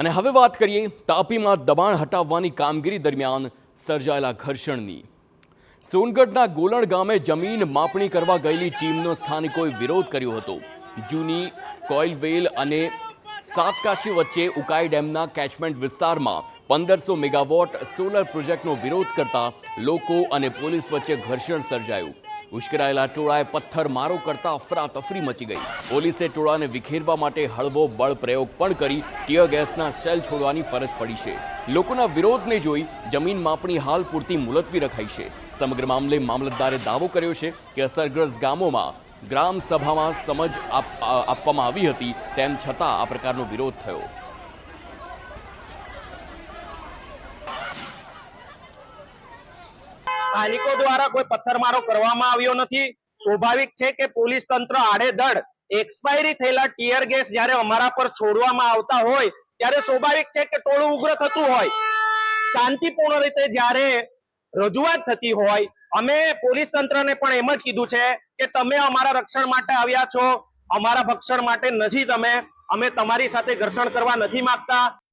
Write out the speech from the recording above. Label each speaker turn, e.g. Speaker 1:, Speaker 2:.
Speaker 1: અને હવે વાત કરીએ તાપીમાં દબાણ હટાવવાની કામગીરી દરમિયાન સર્જાયેલા ઘર્ષણની। સોનગઢના ગોલણ ગામે જમીન માપણી કરવા ગયેલી ટીમનો સ્થાનિકોએ વિરોધ કર્યો હતો। જૂની કોઇલવેલ અને સાતકાશી વચ્ચે ઉકાઈ ડેમના કેચમેન્ટ વિસ્તારમાં 1500 મેગાવોટ સોલર પ્રોજેક્ટનો વિરોધ કરતા લોકો અને પોલીસ વચ્ચે ઘર્ષણ સર્જાયું। ઉશ્કેરાયેલા ટોળાએ પથ્થરમારો કરતા અફરાતફરી મચી ગઈ। પોલીસે ટોળાને વિખેરવા માટે હળવો બળ પ્રયોગ પણ કરી ટીયર ગેસના સેલ છોડવાની ફરજ પડી છે। લોકોના વિરોધને જોઈ જમીન માપણી હાલ પૂરતી મુલતવી રખાઈ છે। સમગ્ર મામલે મામલતદારે દાવો કર્યો છે કે અસરગ્રસ્ત ગામોમાં ગ્રામ સભામાં સમજ આપવામાં આવી હતી, તેમ છતાં આ પ્રકારનો વિરોધ થયો।
Speaker 2: સ્થાનિકો દ્વારા કોઈ પથ્થરમારો કરવામાં આવ્યો નથી। સ્વાભાવિક છે કે પોલીસ તંત્ર આડેધડ એક્સપાયરી થયેલા ટીયર ગેસ જ્યારે અમારા પર છોડવામાં આવતા હોય ત્યારે સ્વાભાવિક છે કે ટોળું ઉગ્ર થતું હોય। શાંતિપૂર્ણ રીતે જ્યારે રજૂઆત થતી હોય, અમે પોલીસ તંત્રને પણ એમ જ કીધું છે કે તમે અમારા રક્ષણ માટે આવ્યા છો, અમારા ભક્ષણ માટે નથી। અમે તમારી સાથે ઘર્ષણ કરવા નથી માંગતા।